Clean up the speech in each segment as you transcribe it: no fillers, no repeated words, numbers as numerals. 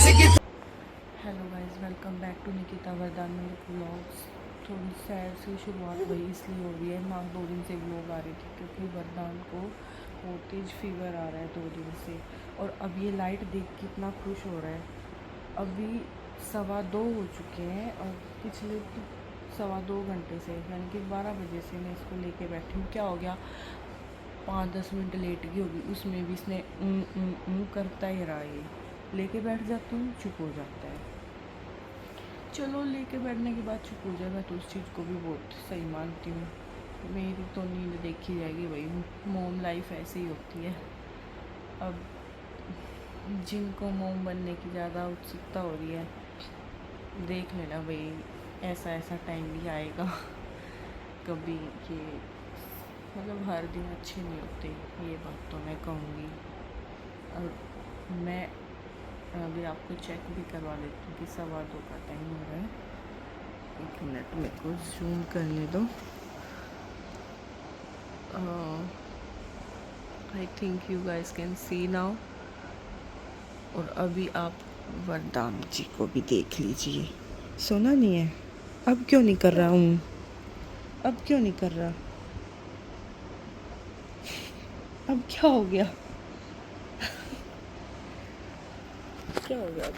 Hello guys, welcome back to Nikita Varadanand vlogs. थोड़ी sad सी शुरुआत वही इसलिए हो रही है ना, 2 दिन से व्लॉग आ रही थी क्योंकि वरदान को बहुत तेज फीवर आ रहा है 2 दिन से। और अब ये लाइट देख के इतना खुश हो रहा है। अभी 2:15 हो चुके हैं और पिछले 2.25 घंटे से यानी कि 12 बजे से मैं इसको लेके बैठी हूँ। क्या हो गया, 5-10 मिनट लेट गई होगी, उसमें भी इसने करता ही रहा। ये लेके बैठ जाती हूँ, चुप हो जाता है। चलो, लेके बैठने के बाद चुप हो जाए, मैं तो उस चीज़ को भी बहुत सही मानती हूँ। मेरी तो नींद देखी जाएगी भाई, मोम लाइफ ऐसे ही होती है। अब जिनको मोम बनने की ज़्यादा उत्सुकता हो रही है, देख लेना भाई, ऐसा ऐसा टाइम भी आएगा। कभी ये मतलब हर दिन अच्छे नहीं होते, ये बात तो मैं कहूँगी। और मैं अभी आपको चेक भी करवा देती हूँ कि 2:15 का टाइम हो रहा है। 1 मिनट मेरे को जूम करने दो। I think you guys can see now. और अभी आप वरदान जी को भी देख लीजिए। सोना नहीं है? अब क्यों नहीं कर रहा हूँ? अब क्यों नहीं कर रहा? अब क्या हो गया? क्या हो गया?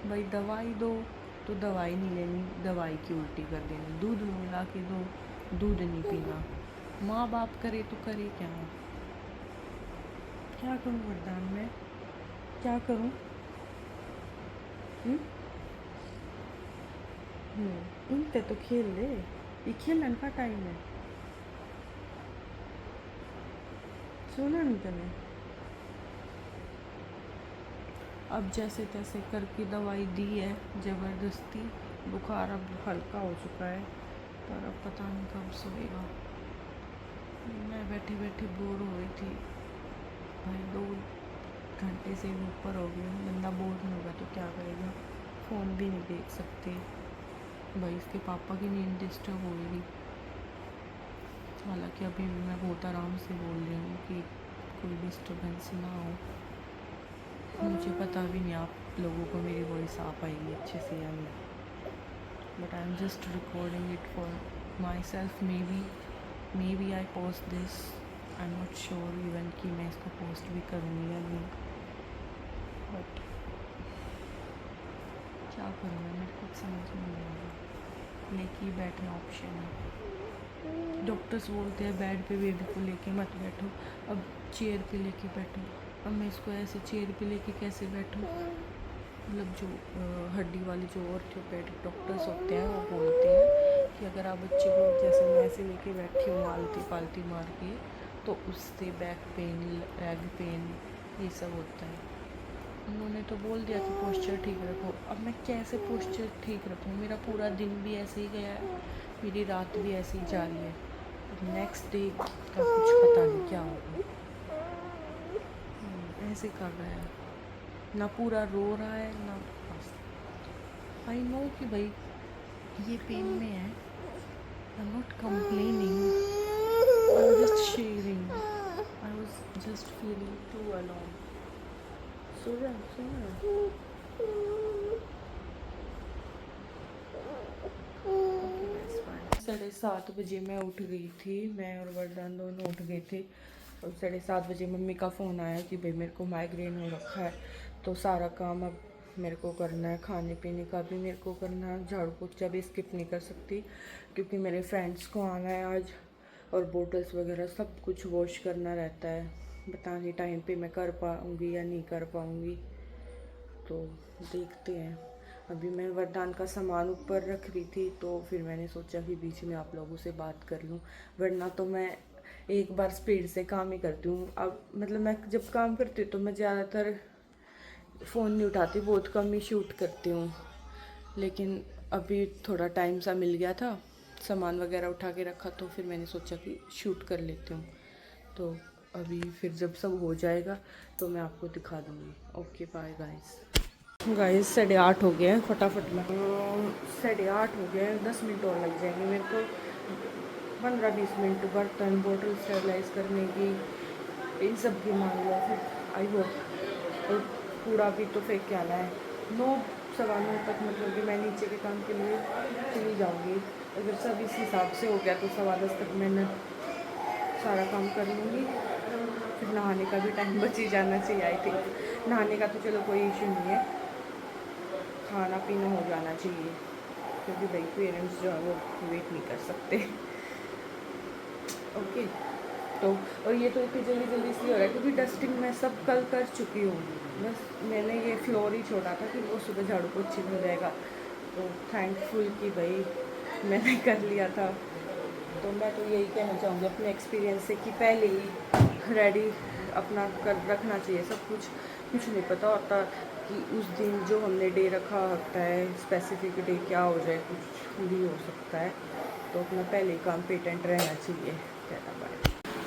भाई दवाई दो तो दवाई नहीं लेनी, दवाई की उल्टी कर देनी। दूध ला के दो, दूध नहीं पीना। माँ बाप करे तो करे क्या? क्या करूँ वरदान में? क्या करूँ? इनते तो खेल ले, ये खेलन का टाइम है। सोना नहीं तने। अब जैसे तैसे करके दवाई दी है ज़बरदस्ती। बुखार अब हल्का हो चुका है, पर अब पता नहीं कब सोएगा। मैं बैठी बैठी बोर हो गई थी भाई, 2 घंटे से ऊपर हो गए। बंदा बोर नहीं होगा तो क्या करेगा? फ़ोन भी नहीं देख सकते भाई, इसके पापा की नींद डिस्टर्ब होगी। हालांकि अभी भी मैं बहुत आराम से बोल रही हूँ कि कोई डिस्टर्बेंस ना हो। मुझे पता भी नहीं आप लोगों को मेरी वॉइस आ पाएगी अच्छे से या नहीं, but I am just recording it for myself. Maybe I post this, I am not sure even कि मैं इसको पोस्ट भी करूँगी या नहीं। बट क्या करूँ मैं, मेरे को समझ में नहीं आ रहा। लेके ही बैठना ऑप्शन है। डॉक्टर्स बोलते हैं बेड पे बेबी को लेके मत बैठो, अब चेयर पे लेके बैठो। अब मैं इसको ऐसे चेयर पे लेके कैसे बैठूँ? मतलब जो हड्डी वाले जो ऑर्थोपेडिक डॉक्टर्स होते हैं वो बोलते हैं कि अगर आप बच्चे को जैसे मैं ऐसे लेके बैठी हूँ आलती पालती मार के, तो उससे बैक पेन, लेग पेन, ये सब होता है। उन्होंने तो बोल दिया कि पोस्चर ठीक रखो। अब मैं कैसे पोस्चर ठीक रखूँ? मेरा पूरा दिन भी ऐसे ही गया है, मेरी रात भी ऐसे ही जा रही है। नेक्स्ट डे का कुछ पता नहीं क्या होगा। ऐसे कर रहा है, ना पूरा रो रहा है ना बस। आई नो कि भाई ये पेन में है, I am not complaining, I am just sharing, I was just feeling too alone. सो जा, सो जा। 7:30 बजे मैं उठ गई थी, मैं और वरदान दोनों उठ गए थे। और 7:30 बजे मम्मी का फ़ोन आया कि भाई मेरे को माइग्रेन हो रखा है, तो सारा काम अब मेरे को करना है, खाने पीने का भी मेरे को करना है, झाड़ू पोछा भी स्किप नहीं कर सकती क्योंकि मेरे फ्रेंड्स को आना है आज, और बोटल्स वगैरह सब कुछ वॉश करना रहता है। पता नहीं टाइम पे मैं कर पाऊँगी या नहीं कर पाऊँगी, तो देखते हैं। अभी मैं वरदान का सामान ऊपर रख रही थी, तो फिर मैंने सोचा कि बीच में आप लोगों से बात कर लूँ, वरना तो मैं एक बार स्पीड से काम ही करती हूँ। अब मतलब मैं जब काम करती हूँ तो मैं ज़्यादातर फ़ोन नहीं उठाती, बहुत कम ही शूट करती हूँ। लेकिन अभी थोड़ा टाइम सा मिल गया था, सामान वगैरह उठा के रखा, तो फिर मैंने सोचा कि शूट कर लेती हूँ। तो अभी फिर जब सब हो जाएगा तो मैं आपको दिखा दूँगी। Okay, bye guys. गाइस 8:30 हो गए हैं, फटाफट में 8:30 हो गए हैं, 10 मिनट और लग जाएंगे मेरे को, 15-20 मिनट बर्तन बोतल स्टेरलाइज करने की, इन सब की मान लो। फिर आई होप, और कूड़ा भी तो फेंक के आना है, 9 सवा 9 तक मतलब कि मैं नीचे के काम के लिए चली जाऊँगी। अगर सब इस हिसाब से हो गया तो 10:15 तक मैंने सारा काम कर लूँगी। फिर नहाने का भी टाइम बच ही जाना चाहिए आई थिंक। नहाने का तो चलो कोई इशू नहीं है, खाना पीना हो जाना चाहिए, क्योंकि भाई पेरेंट्स जो है वो वेट नहीं कर सकते। ओके तो और ये तो इतनी जल्दी जल्दी इसलिए हो रहा है क्योंकि डस्टिंग मैं सब कल कर चुकी हूँ। बस मैंने ये फ्लोर ही छोड़ा था कि वो सुबह झाड़ू पोछी हो जाएगा। तो थैंकफुल कि भाई मैंने कर लिया था। तो मैं तो यही कहना चाहूँगी अपने एक्सपीरियंस से कि पहले ही रेडी अपना कर रखना चाहिए सब कुछ। कुछ नहीं पता होता कि उस दिन जो हमने डे रखा होता है स्पेसिफिक डे क्या हो जाए, कुछ भी हो सकता है। तो अपना पहले ही काम पेटेंट रहना चाहिए।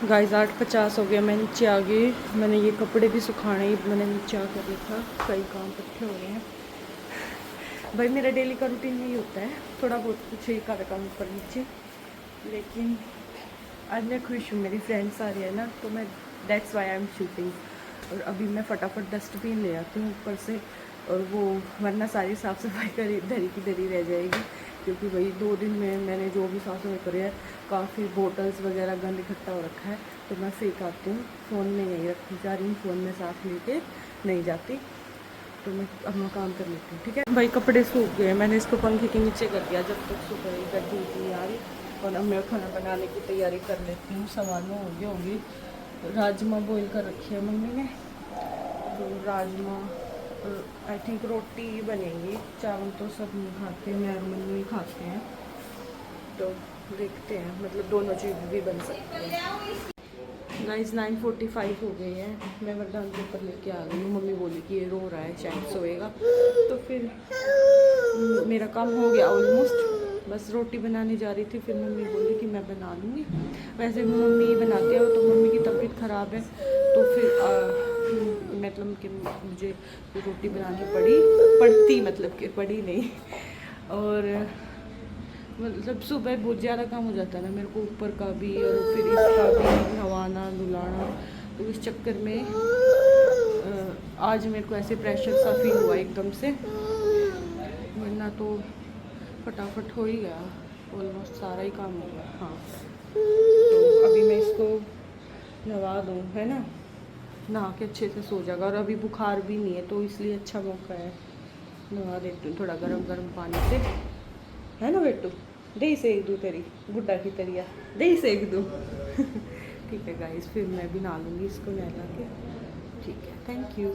गाइस 8:50 हो गया, मैं नीचे आ गई। मैंने ये कपड़े भी सुखाने ही मैंने नीचे आकर देखा, कई काम इकट्ठे हो रहे हैं। भाई मेरा डेली का रूटीन यही होता है, थोड़ा बहुत कुछ ही कर काम ऊपर नीचे। लेकिन आज मैं खुश हूँ, मेरी फ्रेंड्स आ रही है ना, तो मैं that's why I am shooting. और अभी मैं फटाफट डस्टबिन ले आती हूँ ऊपर से, और वो वरना सारी साफ़ सफाई करी धरी की धरी रह जाएगी। क्योंकि भाई 2 दिन में मैंने जो भी साफ़ सफाई करी है, काफ़ी बोटल्स वगैरह गंद इकट्ठा हो रखा है, तो मैं फेंक आती हूँ। फ़ोन में यहीं रखती जा रही हूँ, फ़ोन में साथ लेके नहीं जाती। तो मैं अपना काम कर लेती हूँ, ठीक है भाई। कपड़े सूख गए, मैंने इसको पंखे के नीचे कर दिया जब तक सूख रही गड्ढी नहीं आ रही। और अब मैं खाना बनाने की तैयारी कर लेती हूँ। 9:15 हो गई होगी। राजमा बॉईल कर रखी है मम्मी ने, तो राजमा आई थिंक रोटी बनेगी। चावल तो सब नहीं खाते, मैं और मम्मी ही खाते हैं। तो देखते हैं, मतलब दोनों चीज़ भी बन सकती है। गाइस 9:45 हो गई है, मैं वरदान के ऊपर लेके आ गई हूँ। मम्मी बोली कि ये रो रहा है, शायद सोएगा। तो फिर मेरा काम हो गया ऑलमोस्ट, बस रोटी बनाने जा रही थी। फिर मम्मी बोली कि मैं बना लूँगी। वैसे भी मम्मी ही बनाती है, तो मम्मी की तबीयत ख़राब है, तो फिर मतलब कि मुझे रोटी बनानी पड़ती, मतलब कि पड़ी नहीं। और मतलब सुबह बहुत ज़्यादा काम हो जाता है ना मेरे को, ऊपर का भी और फिर इसका भी नवाना धुलाना। तो इस चक्कर में आज मेरे को ऐसे प्रेशर सा फील हुआ एकदम से, वरना तो फटाफट हो ही गया, ऑलमोस्ट सारा ही काम हो गया। हाँ तो अभी मैं इसको नवा दूँ, है ना, नहा के अच्छे से सो जाएगा। और अभी बुखार भी नहीं है, तो इसलिए अच्छा मौका है, नहा देती हूँ थोड़ा गरम गरम पानी से, है ना बेटू। दही सेक दूँ तेरी गुड्डा की तरिया, दही सेक दूँ। ठीक है गाइस, फिर मैं भी नहा लूँगी इसको नहला के। ठीक है, थैंक यू।